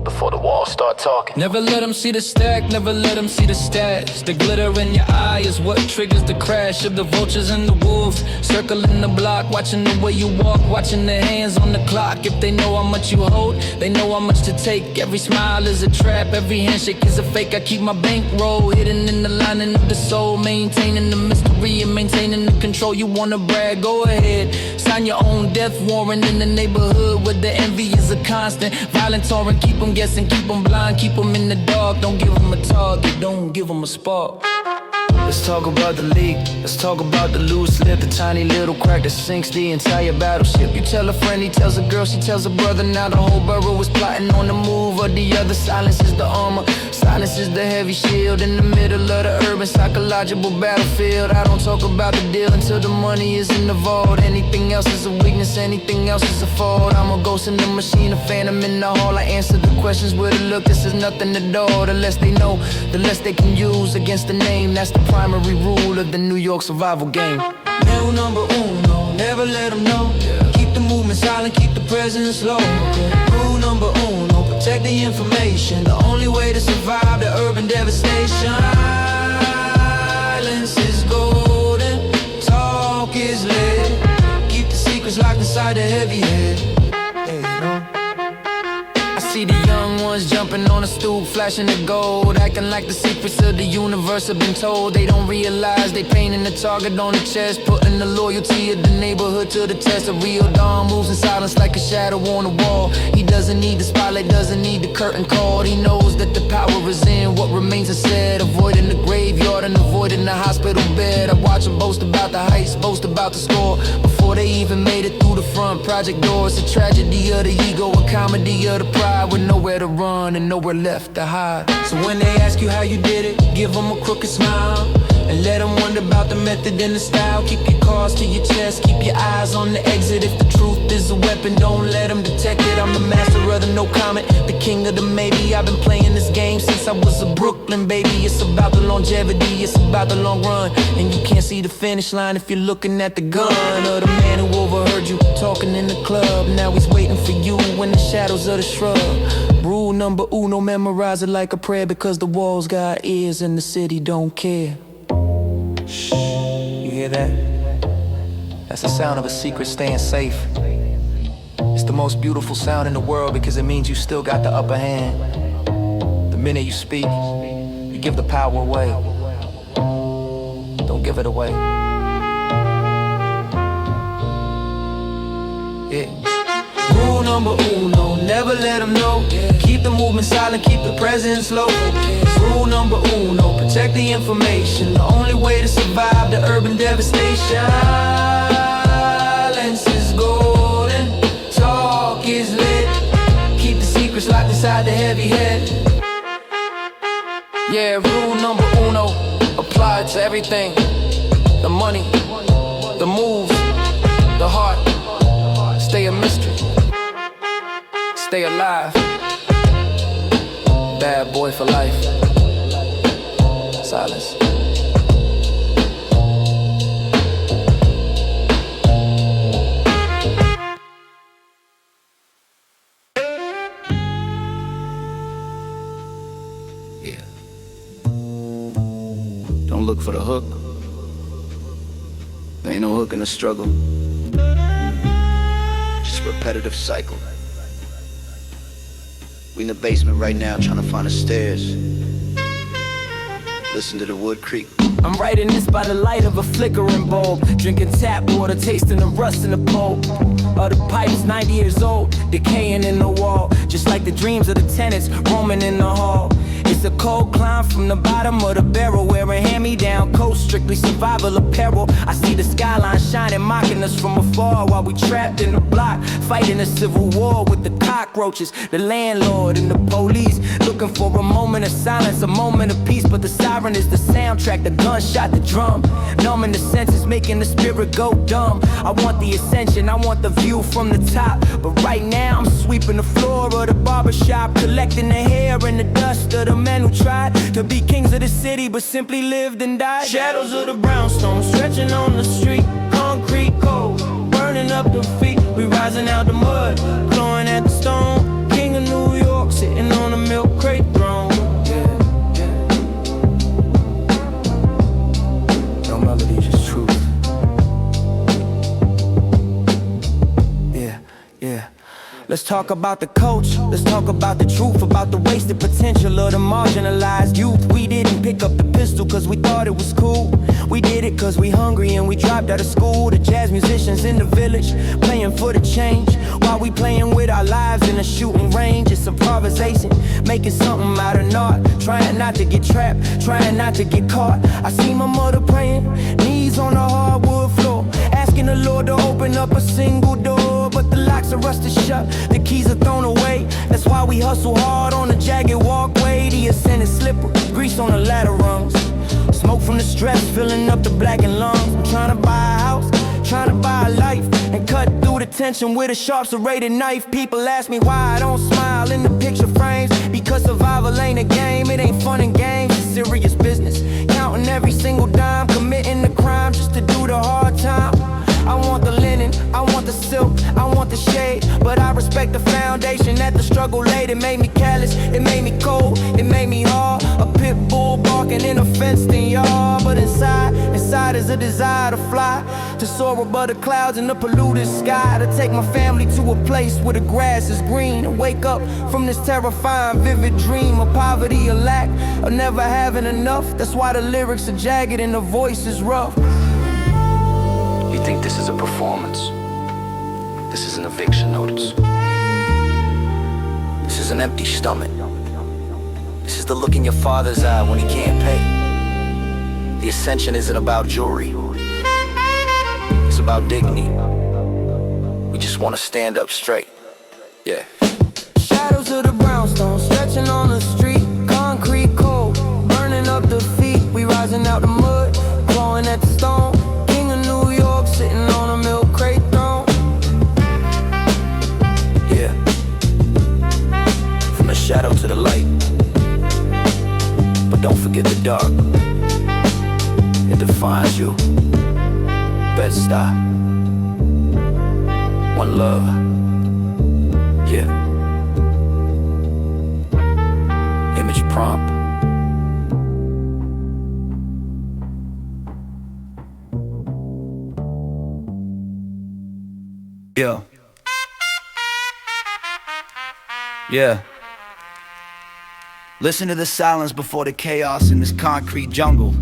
Speaker 3: before the walls start talking.
Speaker 7: Never let them see the stack, never let them see the stats. The glitter in your eye is what triggers the crash of the vultures and the wolves. Circling the block, watching the way you walk, watching the hands on the clock. If they know how much you hold, they know how much to take. Every smile is a trap, every handshake is a fake. I keep my bankroll hidden in the lining of the soul, maintaining the mystery and maintaining the control. You wanna brag, go ahead. Sign your own death warrant in the neighborhood where the envy is a constant. Violent torrent, keep them guessing, keep them blind, keep them in the dark. Don't give them a target, don't give them a spark.
Speaker 5: Let's talk about the leak, let's talk about the loose lip, the tiny little crack that sinks the entire battleship. You tell a friend, he tells a girl, she tells a brother. Now the whole borough is plotting on the move of the other. Silence is the armor, silence is the heavy shield. In the middle of the urban psychological battlefield. I don't talk about the deal until the money is involved. Anything else is a weakness, anything else is a fault. I'm a ghost in the machine, a phantom in the hall. I answer the questions with a look, this is nothing at all. The less they know, the less they can use against the name. That's the primary rule of the New York survival game.
Speaker 7: Rule number uno, never let them know. Keep the movement silent, keep the presence low. Rule number uno, protect the information. The only way to survive the urban devastation. Silence is golden, talk is lit. Keep the secrets locked inside the heavy head. Hey, you know? I see the young ones jumping on a stool, flashing the gold, acting like the secrets of the universe have been told. They don't realize they painting the target on the chest, putting the loyalty of the neighborhood to the test. A real dawn moves in silence like a shadow on the wall. He doesn't need the spotlight, doesn't need the curtain call. He knows that the power is in what remains unsaid, avoiding the graveyard and avoiding the hospital bed. I watch them boast about the heights, boast about the score, before they even made it through the front project doors. A tragedy of the ego, a comedy of the pride, with nowhere to run and nowhere left to hide. So when they ask you how you did it, give them a crooked smile and let them wonder about the method and the style. Keep your cards to your chest, keep your eyes on the exit. If the truth is a weapon, don't let them detect it. I'm the master of the no comment, the king of the maybe. I've been playing this game since I was a Brooklyn baby. It's about the longevity, it's about the long run, and you can't see the finish line if you're looking at the gun of the man who overheard you talking in the club. Now he's waiting for you in the shadows of the shrub. Rule number uno, memorize it like a prayer, because the walls got ears and the city don't care. Shh, you hear that? That's the sound of a secret staying safe. It's the most beautiful sound in the world because it means you still got the upper hand. The minute you speak, you give the power away. Don't give it away. Yeah. Rule number uno, never let them know. Keep the movement silent, keep the presence low. Rule number uno, protect the information. The only way to survive the urban devastation. Silence is golden, talk is lit. Keep the secrets locked inside the heavy head. Yeah, rule number uno, apply it to everything. The money, the moves, the heart. Stay a mystery, stay alive. Bad boy for life.
Speaker 3: silence. Yeah. Don't look for the hook. There ain't no hook in the struggle. Just a repetitive cycle. We in the basement right now trying to find the stairs. Listen to the wood creak.
Speaker 7: I'm writing this by the light of a flickering bulb, drinking tap water, tasting the rust in the pulp of the pipes, 90 years old, decaying in the wall, just like the dreams of the tenants roaming in the hall. It's a cold climb from the bottom of the barrel, wearing hand-me-down coats, strictly survival apparel. I see the skyline shining, mocking us from afar, while we trapped in the block, fighting a civil war with the cockroaches, the landlord and the police, looking for a moment of silence, a moment of peace. But the siren is the soundtrack, the gunshot, the drum, numbing the senses, making the spirit go dumb. I want the ascension, I want the view from the top, but right now I'm sweeping the floor of the barbershop, collecting the hair and the dust of the men who tried to be kings of the city but simply lived and died. Shadows of the brownstone stretching on the street, concrete cold, burning up the feet. We rising out the mud, clawing at the stone. King of New York, sitting on a milk crate throne. No melody, just truth. Yeah. Let's talk about the coach, let's talk about the truth, about the wasted potential of the marginalized youth. We didn't pick up the pistol cause we thought it was cool. We did it cause we hungry and we dropped out of school. The jazz musicians in the village, playing for the change, while we playing with our lives in a shooting range. It's improvisation, making something out of naught, trying not to get trapped, trying not to get caught. I see my mother praying, knees on the hardwood floor, asking the Lord to open up a single door, but the locks are rusted shut, the keys are thrown away. That's why we hustle hard on the jagged walkway. The ascent is slippery, grease on the ladder rungs, smoke from the stress filling up the blackened lungs. I'm trying to buy a house, trying to buy a life, and cut through the tension with a sharp serrated knife. People ask me why I don't smile in the picture frames, because survival ain't a game, it ain't fun and games, it's serious business. Counting every single dime, committing the crime just to do the hard time. I want the linen, I want the silk, I want the shade, but I respect the foundation that the struggle laid. It made me callous, it made me cold, it made me hard. A pit bull barking in a fenced-in yard, but inside is a desire to fly, to soar above the clouds in the polluted sky, to take my family to a place where the grass is green, and wake up from this terrifying vivid dream of poverty, a lack of never having enough. That's why the lyrics are jagged and the voice is rough.
Speaker 3: You think this is a performance? This is an eviction notice. This is an empty stomach. This is the look in your father's eye when he can't pay. The ascension isn't about jewelry, it's about dignity. We just want to stand up straight. Yeah.
Speaker 7: Shadows of the brownstone stretching on the street, concrete cold, burning up the feet. We rising out the mud, clawing at the stone. King of New York, sitting on a milk crate throne.
Speaker 3: Yeah. From the shadow to the light, but don't forget the dark. It defines you. Bed-Stuy. One love. Yeah. Image prompt.
Speaker 5: Yeah. Listen to the silence before the chaos in this concrete jungle.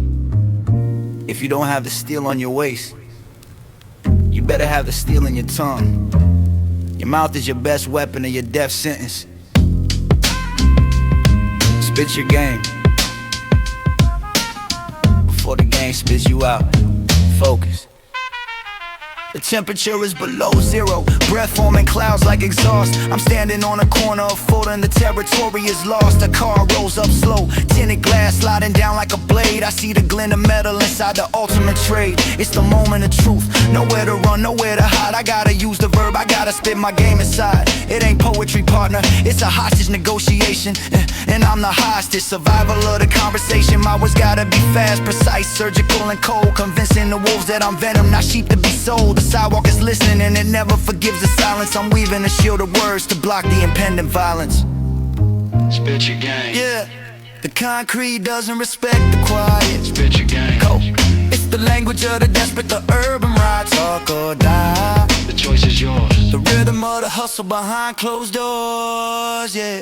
Speaker 5: If you don't have the steel on your waist, you better have the steel in your tongue. Your mouth is your best weapon of your death sentence. Spit your game before the game spits you out. Focus. The temperature is below zero, breath forming clouds like exhaust. I'm standing on a corner of Fulton, the territory is lost. A car rolls up slow, tinted glass sliding down like a blade. I see the glint of metal inside the ultimate trade. It's the moment of truth, nowhere to run, nowhere to hide. I gotta use the verb, I gotta spit my game inside. It ain't poetry, partner, it's a hostage negotiation, and I'm the hostage. Survival of the conversation, my words gotta be fast, precise, surgical and cold. Convincing the wolves that I'm venom, not sheep to be sold. The sidewalk is listening and it never forgives the silence. I'm weaving a shield of words to block the impending violence.
Speaker 1: Spit your game.
Speaker 5: Yeah, the concrete doesn't respect the quiet.
Speaker 1: Spit your game.
Speaker 5: Go. It's the language of the desperate, the urban ride. Talk or die.
Speaker 1: The choice is yours.
Speaker 5: The rhythm of the hustle behind closed doors, yeah.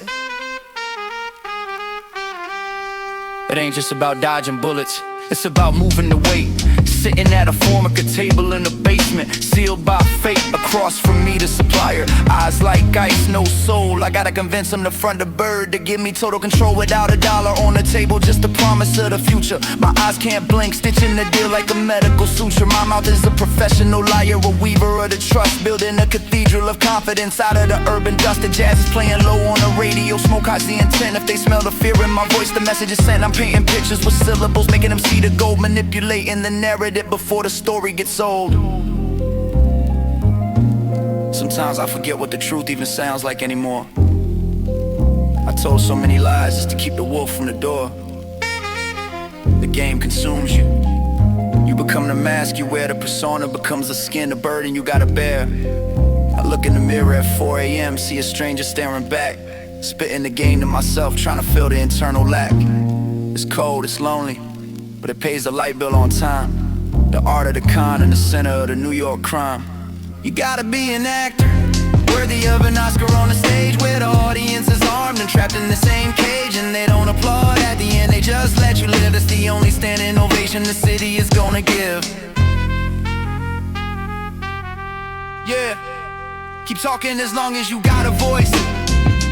Speaker 5: It ain't just about dodging bullets, it's about moving the weight. Sitting at a formica table in the basement, sealed by fate. Across from me the supplier, eyes like ice, no soul. I gotta convince him to front the bird, to give me total control without a dollar on the table. Just a promise of the future. My eyes can't blink, stitching the deal like a medical suture. My mouth is a professional liar, a weaver of the trust, building a cathedral of confidence out of the urban dust. The jazz is playing low on the radio, smoke hides the intent. If they smell the fear in my voice, the message is sent. I'm painting pictures with syllables, making them see the gold, manipulating the narrative before the story gets old. Sometimes I forget what the truth even sounds like anymore. I told so many lies just to keep the wolf from the door. The game consumes you. You become the mask you wear, the persona becomes the skin, the burden you gotta bear. I look in the mirror at 4 a.m., see a stranger staring back, spitting the game to myself, trying to fill the internal lack. It's cold, it's lonely, but it pays the light bill on time. The art of the con in the center of the New York crime. You gotta be an actor, worthy of an Oscar on the stage, where the audience is armed and trapped in the same cage. And they don't applaud at the end, they just let you live. That's the only standing ovation the city is gonna give. Yeah, keep talking as long as you got a voice.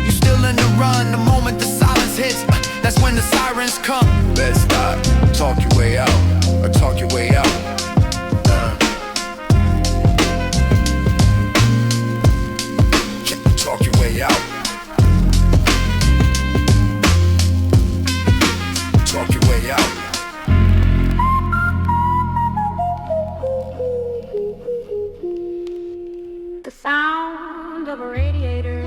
Speaker 5: You still in the run, the moment the silence hits, that's when the sirens come.
Speaker 6: Let's stop, talk your way out, or talk your way out. Talk your way out. Talk your way out.
Speaker 4: The sound of a radiator.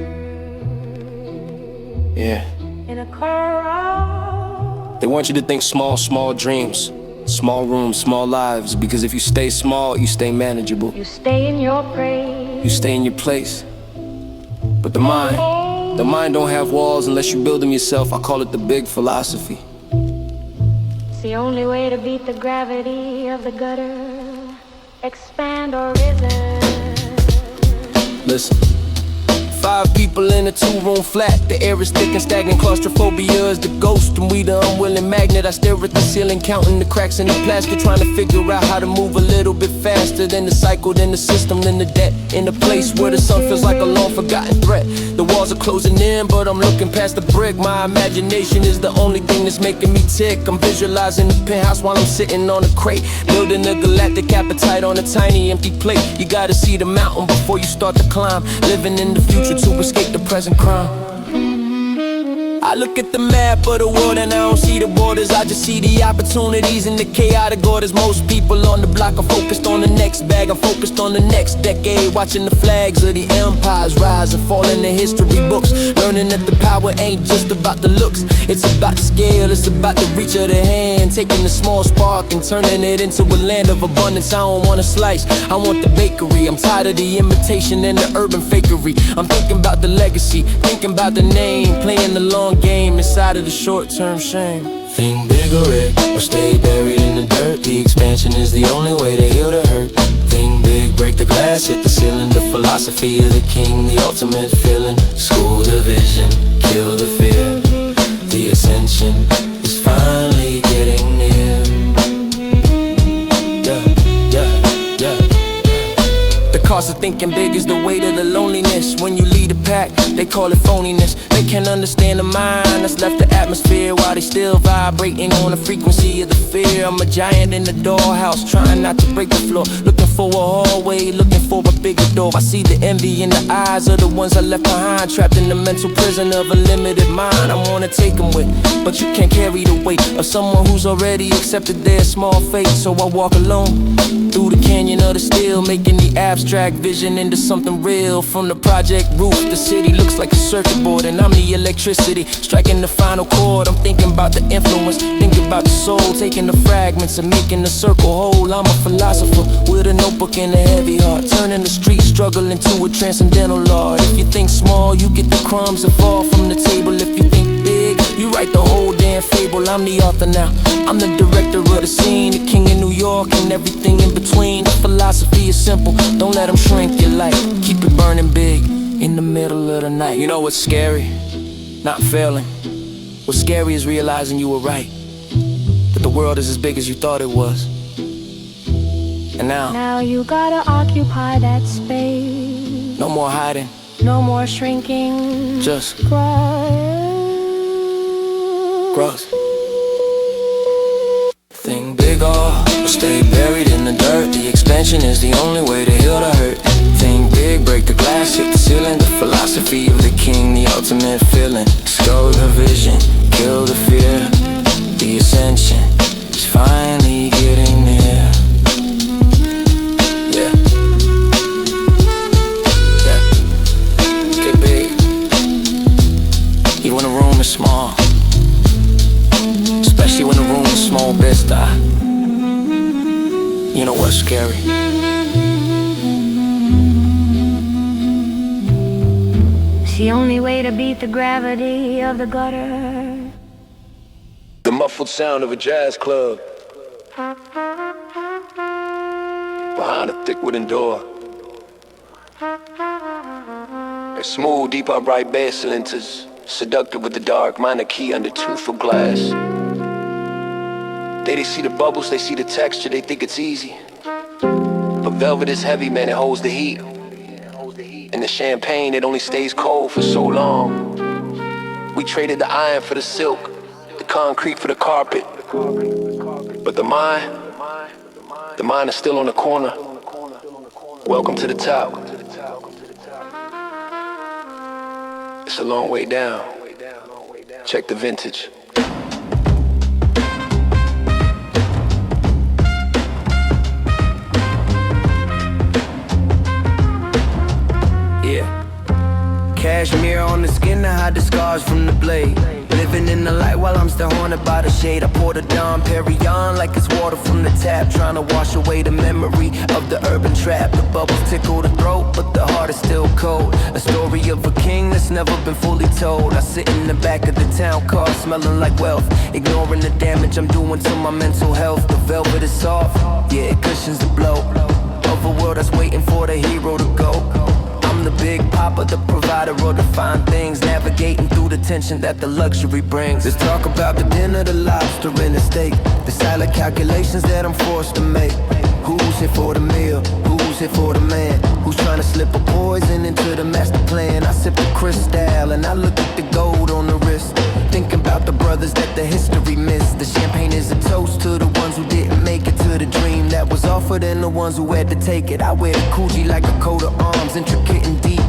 Speaker 8: Yeah.
Speaker 4: In a corral.
Speaker 8: They want you to think small, small dreams. Small rooms, small lives. Because if you stay small, you stay manageable.
Speaker 4: You stay in your place.
Speaker 8: You stay in your place. But the mind don't have walls unless you build them yourself. I call it the big philosophy.
Speaker 4: It's the only way to beat the gravity of the gutter. Expand or resist.
Speaker 8: Listen. 5 people in a 2-room flat. The air is thick and stagnant. Claustrophobia is the ghost, and we the unwilling magnet. I stare at the ceiling, counting the cracks in the plastic, trying to figure out how to move a little bit faster than the cycle, than the system, than the debt. In a place where the sun feels like a long forgotten threat. The walls are closing in, but I'm looking past the brick. My imagination is the only thing that's making me tick. I'm visualizing the penthouse while I'm sitting on a crate, building a galactic appetite on a tiny empty plate. You gotta see the mountain before you start to climb. Living in the future to escape the present crime. I look at the map of the world and I don't see the borders. I just see the opportunities in the chaotic orders. Most people on the block are focused on the next bag. I'm focused on the next decade, watching the flags of the empires rise and fall in the history books. Learning that the power ain't just about the looks, it's about the scale, it's about the reach of the hand. Taking the small spark and turning it into a land of abundance. I don't want a slice, I want the bakery. I'm tired of the imitation and the urban fakery. I'm thinking about the legacy, thinking about the name, playing the long game inside of the short-term shame.
Speaker 9: Think big or Rick, or stay buried in the dirt. The expansion is the only way to heal the hurt. Think big, break the glass, hit the ceiling. The philosophy of the king, the ultimate feeling. School division, kill the fear. The ascension is finally getting near.
Speaker 8: The cost of thinking big is the weight of the loneliness. When you lead a pack, they call it phoniness. They can't understand the mind that's left to atmosphere while they still vibrating on the frequency of the fear. I'm a giant in the dollhouse, trying not to break the floor. Looking for a hallway, looking for a bigger door. I see the envy in the eyes of the ones I left behind, trapped in the mental prison of a limited mind. I wanna take them with, but you can't carry the weight of someone who's already accepted their small fate. So I walk alone through the canyon of the steel, making the abstract vision into something real. From the project roof, the city looks like a circuit board, and I'm the electricity striking the final chord. I'm thinking about the influence, thinking about the soul, taking the fragments and making the circle whole. I'm a philosopher with a notebook and a heavy heart, turning the street struggle into a transcendental art. If you think small, you get the crumbs that fall from the table. If you think big, you write the whole damn fable. I'm the author now, I'm the director of the scene, the king of New York and everything in between. The philosophy is simple, don't let them shrink your light. Keep it burning big in the middle of the night. You know what's scary? Not failing. What's scary is realizing you were right, that the world is as big as you thought it was. And now
Speaker 4: you gotta occupy that space.
Speaker 8: no more hiding,
Speaker 4: No more shrinking.
Speaker 8: just
Speaker 4: Growth.
Speaker 8: growth. Think big or stay buried in the dirt. The expansion is the only way to heal the hurt. Think big, break the glass, hit the ceiling. The philosophy of the king, the ultimate feeling. Extol the vision, kill the fear. The ascension is finally getting near. Yeah. Yeah. Get big, even when the room is small. Especially when the room is small, best die. You know what's scary?
Speaker 4: It's the only way to beat the gravity of the gutter.
Speaker 6: The muffled sound of a jazz club behind a thick wooden door. A smooth, deep, upright bass cylinders, seductive with the dark minor key under toothful glass. They see the bubbles, they see the texture, they think it's easy. But velvet is heavy, man, it holds the heat. And the champagne, it only stays cold for so long. We traded the iron for the silk, the concrete for the carpet. But the mind is still on the corner. Welcome to the top. It's a long way down. Check the vintage.
Speaker 5: Cashmere on the skin to hide the scars from the blade. Living in the light while I'm still haunted by the shade. I pour the Dom Perignon like it's water from the tap, trying to wash away the memory of the urban trap. The bubbles tickle the throat, but the heart is still cold. A story of a king that's never been fully told. I sit in the back of the town car smelling like wealth, ignoring the damage I'm doing to my mental health. The velvet is soft, yeah, it cushions the blow of a world that's waiting for the hero to go. I'm the big papa, the provider of the fine things, navigating through the tension that the luxury brings. Let's talk about the dinner, the lobster and the steak, the silent calculations that I'm forced to make. Who's here for the meal? Who's here for the man? Who's trying to slip a poison into the master plan? I sip the crystal and I look at the gold on the wrist, thinking about the brothers that the history missed. The champagne is a toast to the ones who didn't make it to the dream that was offered and the ones who had to take it. I wear the Coogee like a coat of arms, intricate and deep,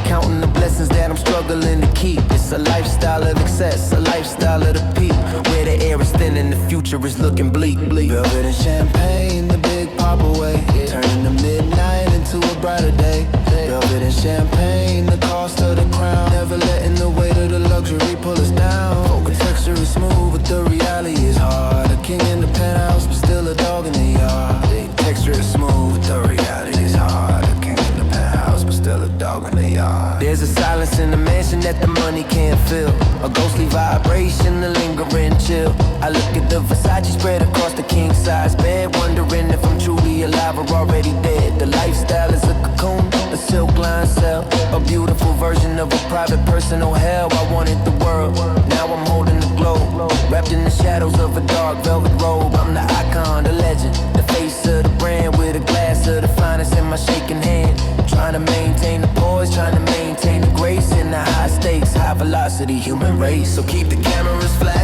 Speaker 5: counting the blessings that I'm struggling to keep. It's a lifestyle of excess, a lifestyle of the peak, where the air is thin and the future is looking bleak. Velvet and champagne, the big pop away, turning the midnight into a brighter day. Velvet and champagne, the cost of the crown, never letting the weight of the luxury pull us down. Polka texture is smooth, but the reality is hard. A king in the penthouse, but still a dog in the yard. The texture is smooth, but the reality is hard. A king in the penthouse, but still a dog in the yard. There's a silence in the mansion that the money can't fill, a ghostly vibration, a lingering chill. I look at the Versace spread across the king-size bed, wondering if I'm truly alive or already dead. The lifestyle is a cocoon, a silk line cell, a beautiful version of a private personal hell. I wanted the world, now I'm holding the globe, wrapped in the shadows of a dark velvet robe. I'm the icon, the legend, the face of the brand, with a glass of the finest in my shaking hand. Trying to maintain the poise, trying to maintain the grace in the high stakes, high velocity human race. So keep the cameras flat,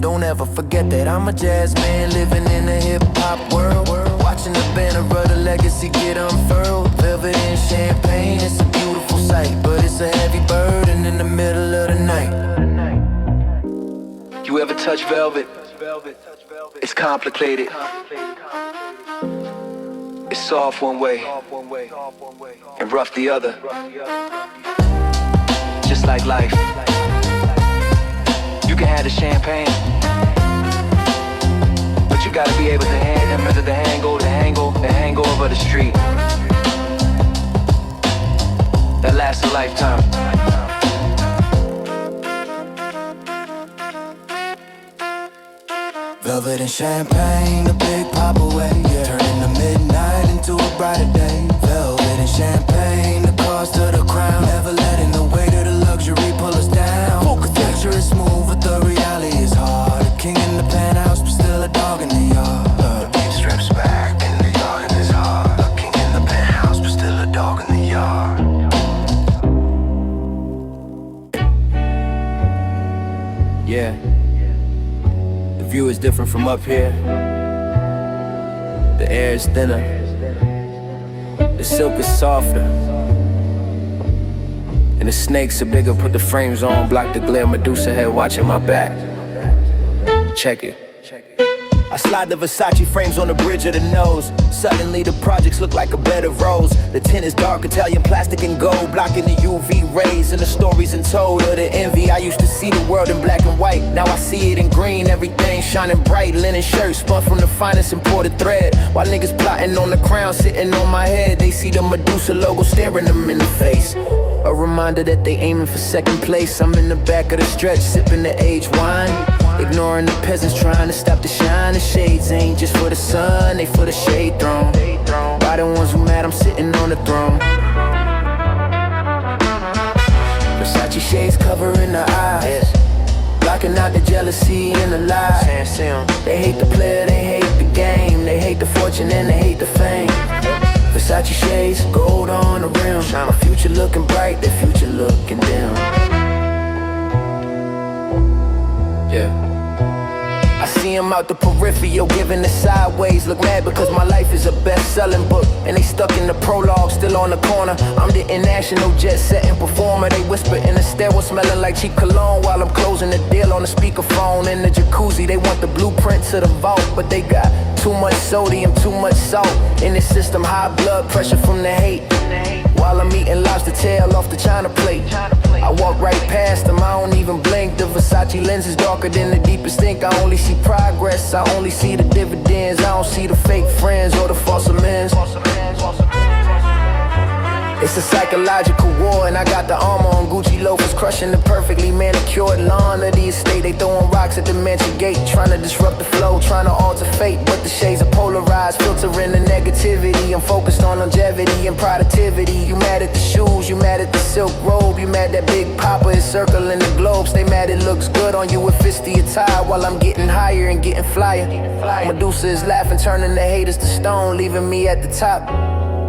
Speaker 5: Don't ever forget that I'm a jazz man living in a hip-hop world. Watching the banner of the legacy get unfurled. Velvet and champagne, it's a beautiful sight, but it's a heavy burden in the middle of the night.
Speaker 6: You ever touch velvet? It's complicated. It's soft one way and rough the other. Just like life. You can have the champagne, but you gotta be able to handle the hangover of the street. That lasts a lifetime.
Speaker 5: Velvet and champagne, a big pop away, yeah. Turning the midnight into a brighter day. Velvet and champagne, the cost of the crown. Never letting the weight of the luxury pull us down. Focus, picture is smooth, but the reality is hard. A king in the penthouse, but still a dog in the yard. The beat strips back and the yard is hard. A king in the penthouse, but still a dog in the yard.
Speaker 6: Yeah. The view is different from up here. The air is thinner. The silk is softer. And the snakes are bigger. Put the frames on, block the glare. Medusa head watching my back. Check it. I slide the Versace frames on the bridge of the nose. Suddenly the projects look like a bed of rose. The tin is dark, Italian plastic and gold, blocking the UV rays and the stories untold of the envy. I used to see the world in black and white. Now I see it in green, everything shining bright. Linen shirts spun from the finest imported thread. While niggas plotting on the crown sitting on my head, they see the Medusa logo staring them in the face. A reminder that they aiming for second place. I'm in the back of the stretch, sipping the aged wine, ignoring the peasants trying to stop the shine. The shades ain't just for the sun, they for the shade throne. By the ones who mad, I'm sitting on the throne. Versace shades covering the eyes, blocking out the jealousy and the lies. They hate the player, they hate the game. They hate the fortune and they hate the fame. Versace shades, gold on the rim. My future looking bright, their future looking dim. Yeah. I see him out the peripheral, giving the sideways. Look mad because my life is a best-selling book, and they stuck in the prologue, still on the corner. I'm the international jet-setting performer. They whisper in the stairwell, smelling like cheap cologne, while I'm closing the deal on the speakerphone. In the jacuzzi, they want the blueprint to the vault, but they got too much sodium, too much salt in the system. High blood pressure from the hate, while I'm eating lobster tail off the China plate. I walk right past them, I don't even blink. The Versace lens is darker than the deepest ink. I only see progress, I only see the dividends. I don't see the fake friends or the false amends. It's a psychological war, and I got the armor on. Gucci loafers crushing the perfectly manicured lawn of the estate. They throwing rocks at the mansion gate, trying to disrupt the flow, trying to alter fate. But the shades are polarized, filtering the negativity. I'm focused on longevity and productivity. You mad at the shoes, you mad at the silk robe. You mad that Big Papa is circling the globe. Stay mad it looks good on you with fisty attire, while I'm getting higher and getting flyer. Medusa is laughing, turning the haters to stone, leaving me at the top,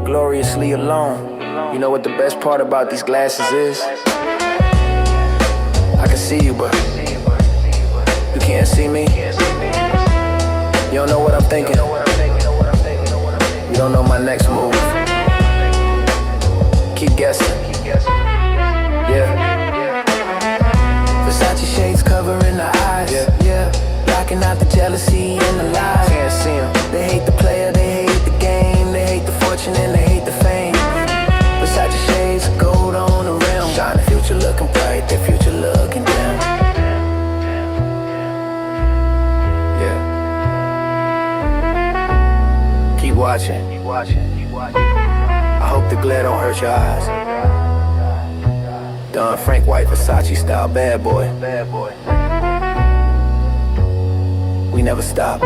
Speaker 6: gloriously alone. You know what the best part about these glasses is? I can see you, but you can't see me. You don't know what I'm thinking. You don't know my next move. Keep guessing. Yeah. Versace shades covering the eyes. Yeah. Blocking out the jealousy and the lies. Can't see them. They hate the player, they hate the game. They hate the fortune and they hate the fame. Versace shades, gold on the rim. Shining, future looking bright, their future looking dim. Yeah. Keep watching. I hope the glare don't hurt your eyes. Don Frank White, Versace style, bad boy. We never stop.